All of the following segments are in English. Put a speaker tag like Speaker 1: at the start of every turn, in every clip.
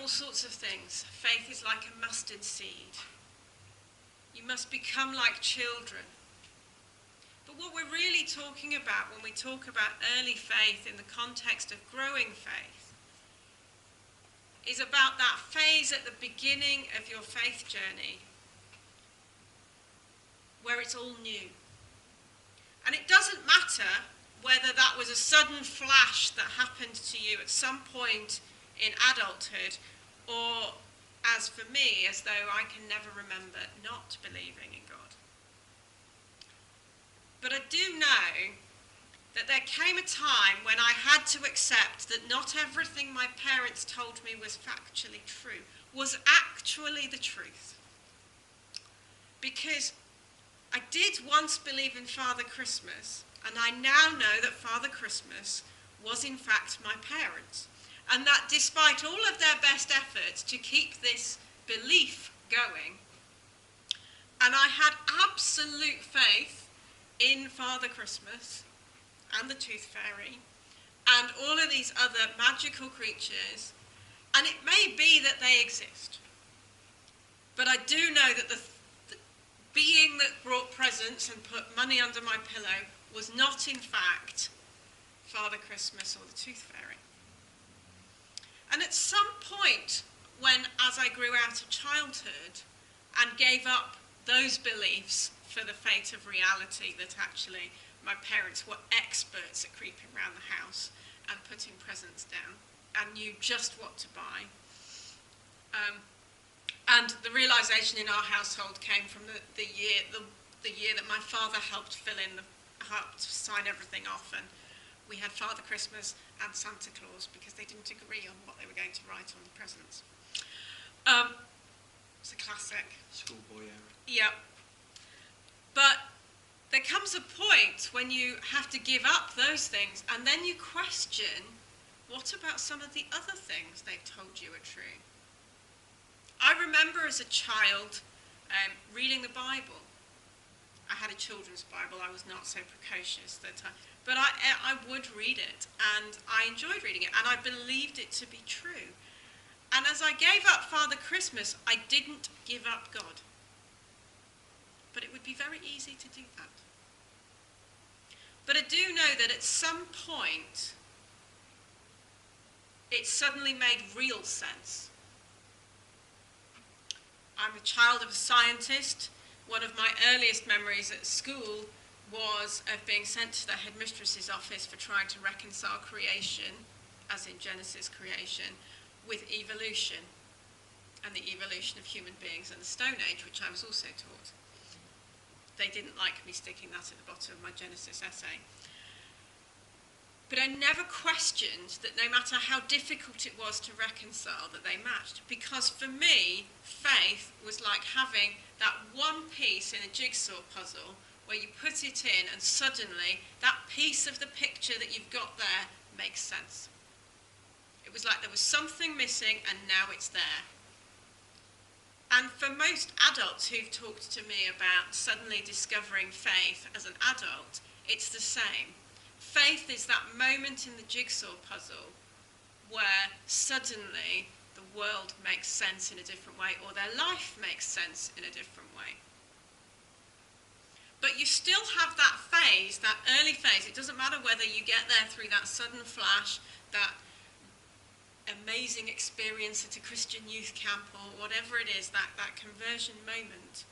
Speaker 1: all sorts of things. Faith is like a mustard seed. You must become like children. But what we're really talking about when we talk about early faith in the context of growing faith is about that phase at the beginning of your faith journey where it's all new. And it doesn't matter whether that was a sudden flash that happened to you at some point in adulthood, or as for me, as though I can never remember not believing in God. But I do know that there came a time when I had to accept that not everything my parents told me was factually true, was actually the truth. Because I did once believe in Father Christmas, and I now know that Father Christmas was in fact my parents. And that despite all of their best efforts to keep this belief going, and I had absolute faith in Father Christmas and the Tooth Fairy and all of these other magical creatures, and it may be that they exist, but I do know that the being that brought presents and put money under my pillow was not in fact Father Christmas or the Tooth Fairy. And at some point, when, as I grew out of childhood and gave up those beliefs for the fate of reality, that actually my parents were experts at creeping around the house and putting presents down and knew just what to buy. And the realisation in our household came from the year that my father helped helped sign everything off, and we had Father Christmas and Santa Claus because they didn't agree on what they were going to write on the presents. It's a classic.
Speaker 2: Schoolboy era.
Speaker 1: Yeah. But there comes a point when you have to give up those things, and then you question, what about some of the other things they've told you are true? I remember as a child reading the Bible. I had a children's Bible. I was not so precocious that time. But I would read it, and I enjoyed reading it, and I believed it to be true. And as I gave up Father Christmas, I didn't give up God. But it would be very easy to do that. But I do know that at some point, it suddenly made real sense. I'm a child of a scientist. One of my earliest memories at school was of being sent to the headmistress's office for trying to reconcile creation, as in Genesis creation, with evolution, and the evolution of human beings in the Stone Age, which I was also taught. They didn't like me sticking that at the bottom of my Genesis essay. But I never questioned that no matter how difficult it was to reconcile, that they matched. Because for me, faith was like having that one piece in a jigsaw puzzle where you put it in and suddenly that piece of the picture that you've got there makes sense. It was like there was something missing and now it's there. And for most adults who've talked to me about suddenly discovering faith as an adult, it's the same. Faith is that moment in the jigsaw puzzle where suddenly the world makes sense in a different way, or their life makes sense in a different way. But you still have that phase, that early phase. It doesn't matter whether you get there through that sudden flash, that amazing experience at a Christian youth camp, or whatever it is, that conversion moment.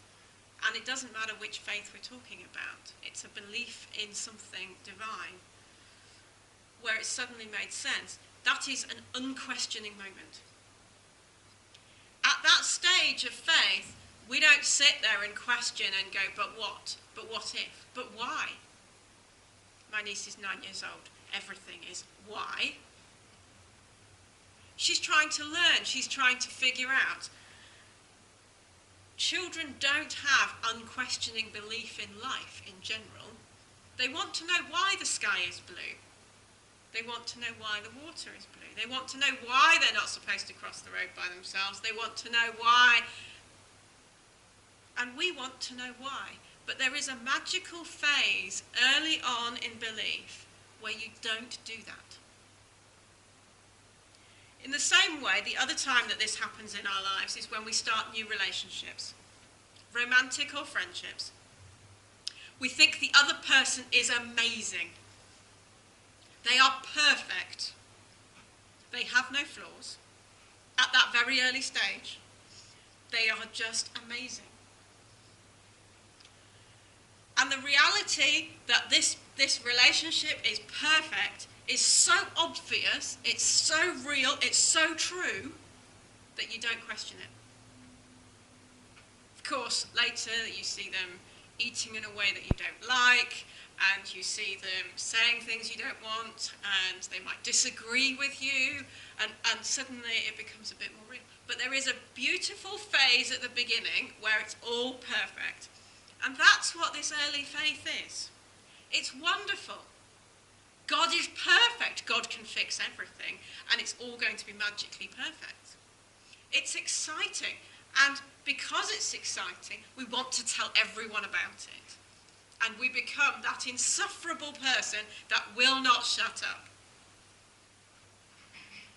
Speaker 1: And it doesn't matter which faith we're talking about. It's a belief in something divine, where it suddenly made sense. That is an unquestioning moment. At that stage of faith, we don't sit there and question and go, but what? But what if? But why? My niece is 9 years old. Everything is why. She's trying to learn. She's trying to figure out. Children don't have unquestioning belief in life in general. They want to know why the sky is blue. They want to know why the water is blue. They want to know why they're not supposed to cross the road by themselves. They want to know why. And we want to know why. But there is a magical phase early on in belief where you don't do that. In the same way, the other time that this happens in our lives is when we start new relationships, romantic or friendships. We think the other person is amazing. They are perfect. They have no flaws. At that very early stage, they are just amazing. And the reality that this relationship is perfect is so obvious, it's so real, it's so true, that you don't question it. Of course, later you see them eating in a way that you don't like, and you see them saying things you don't want, and they might disagree with you, and suddenly it becomes a bit more real. But there is a beautiful phase at the beginning where it's all perfect. And that's what this early faith is. It's wonderful. God is perfect. God can fix everything, and it's all going to be magically perfect. It's exciting, and because it's exciting, we want to tell everyone about it. And we become that insufferable person that will not shut up.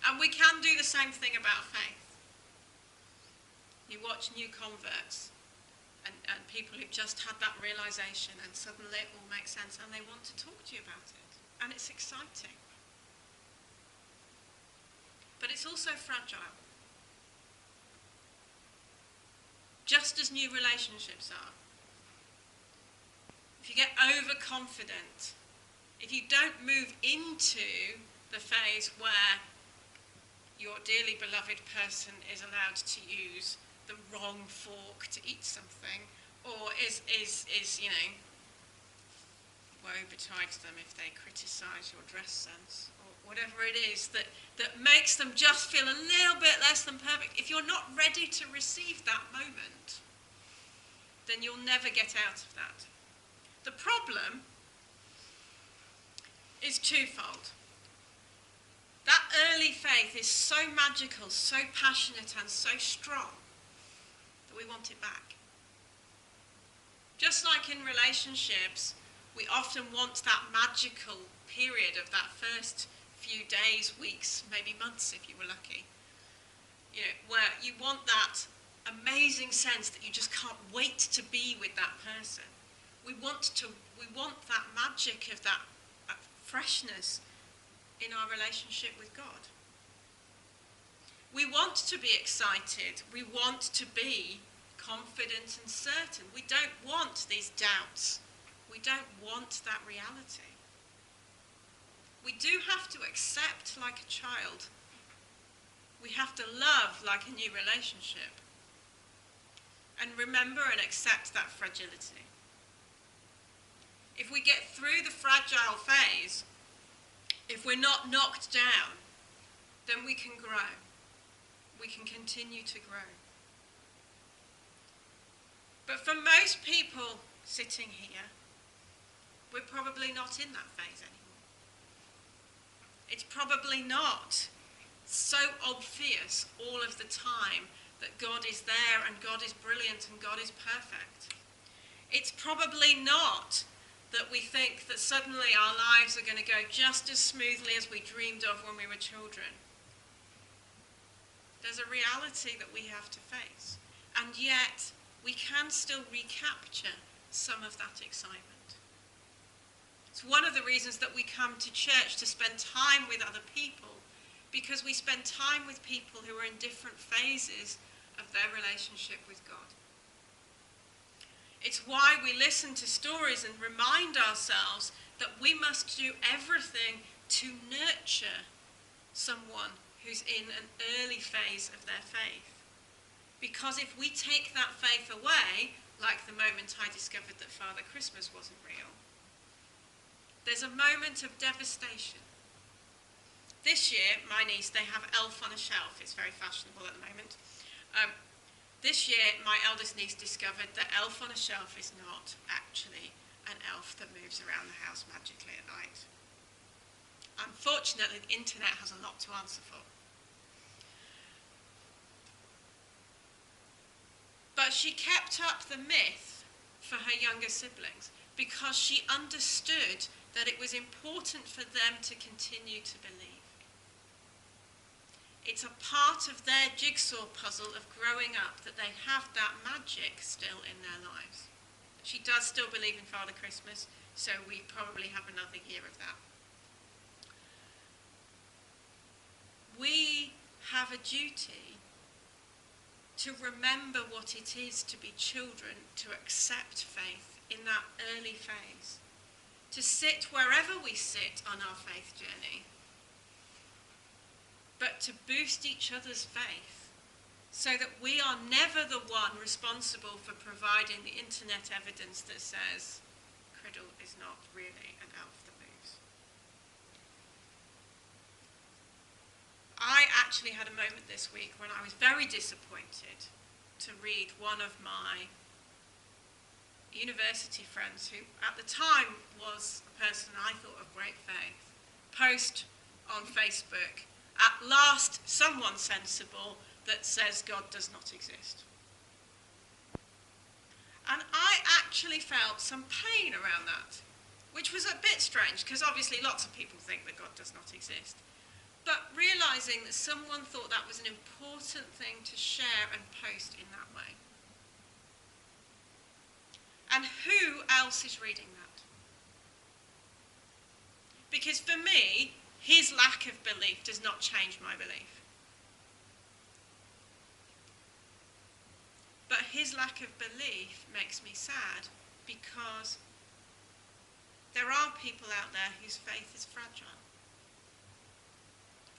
Speaker 1: And we can do the same thing about faith. You watch new converts and people who've just had that realization, and suddenly it all makes sense, and they want to talk to you about it. And it's exciting. But it's also fragile. Just as new relationships are. If you get overconfident, if you don't move into the phase where your dearly beloved person is allowed to use the wrong fork to eat something, or is woe betide them if they criticise your dress sense, or whatever it is that makes them just feel a little bit less than perfect. If you're not ready to receive that moment, then you'll never get out of that. The problem is twofold. That early faith is so magical, so passionate, and so strong that we want it back. Just like in relationships, we often want that magical period of that first few days, weeks, maybe months if you were lucky. Where you want that amazing sense that you just can't wait to be with that person. We want that magic of that freshness in our relationship with God. We want to be excited. We want to be confident and certain. We don't want these doubts. We don't want that reality. We do have to accept like a child. We have to love like a new relationship. And remember and accept that fragility. If we get through the fragile phase, if we're not knocked down, then we can grow. We can continue to grow. But for most people sitting here, we're probably not in that phase anymore. It's probably not so obvious all of the time that God is there and God is brilliant and God is perfect. It's probably not that we think that suddenly our lives are going to go just as smoothly as we dreamed of when we were children. There's a reality that we have to face. And yet, we can still recapture some of that excitement. It's one of the reasons that we come to church, to spend time with other people, because we spend time with people who are in different phases of their relationship with God. It's why we listen to stories and remind ourselves that we must do everything to nurture someone who's in an early phase of their faith. Because if we take that faith away, like the moment I discovered that Father Christmas wasn't real, there's a moment of devastation. This year, my niece, they have Elf on a Shelf. It's very fashionable at the moment. This year, my eldest niece discovered that Elf on a Shelf is not actually an elf that moves around the house magically at night. Unfortunately, the internet has a lot to answer for. But she kept up the myth for her younger siblings because she understood that it was important for them to continue to believe. It's a part of their jigsaw puzzle of growing up that they have that magic still in their lives. She does still believe in Father Christmas, so we probably have another year of that. We have a duty to remember what it is to be children, to accept faith in that early phase, to sit wherever we sit on our faith journey, but to boost each other's faith so that we are never the one responsible for providing the internet evidence that says Criddle is not really an elf that moves. I actually had a moment this week when I was very disappointed to read one of my university friends, who at the time was a person I thought of great faith, post on Facebook, "At last someone sensible that says God does not exist." And I actually felt some pain around that, which was a bit strange, because obviously lots of people think that God does not exist. But realising that someone thought that was an important thing to share and post in that way. And who else is reading that? Because for me, his lack of belief does not change my belief. But his lack of belief makes me sad, because there are people out there whose faith is fragile.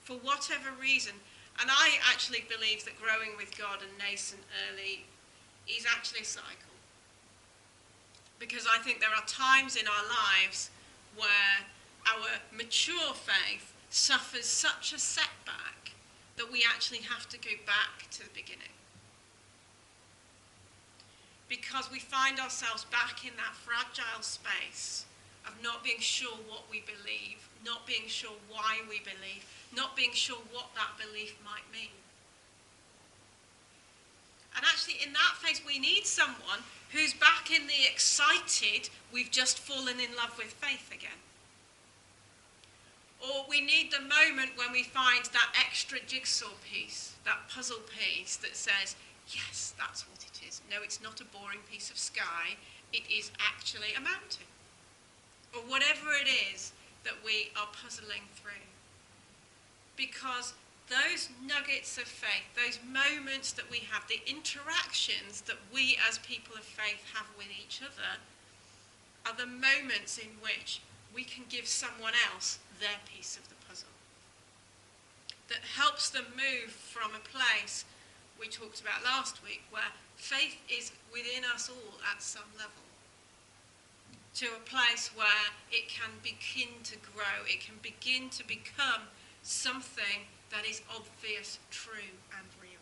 Speaker 1: For whatever reason, and I actually believe that growing with God and nascent early is actually a cycle. Because I think there are times in our lives where our mature faith suffers such a setback that we actually have to go back to the beginning. Because we find ourselves back in that fragile space of not being sure what we believe, not being sure why we believe, not being sure what that belief might mean. And actually in that phase we need someone who's back in the excited, we've just fallen in love with faith again. Or we need the moment when we find that extra jigsaw piece, that puzzle piece that says, yes, that's what it is. No, it's not a boring piece of sky. It is actually a mountain. Or whatever it is that we are puzzling through. Because those nuggets of faith, those moments that we have, the interactions that we as people of faith have with each other, are the moments in which we can give someone else their piece of the puzzle. That helps them move from a place we talked about last week, where faith is within us all at some level, to a place where it can begin to grow, it can begin to become something that is obvious, true, and real.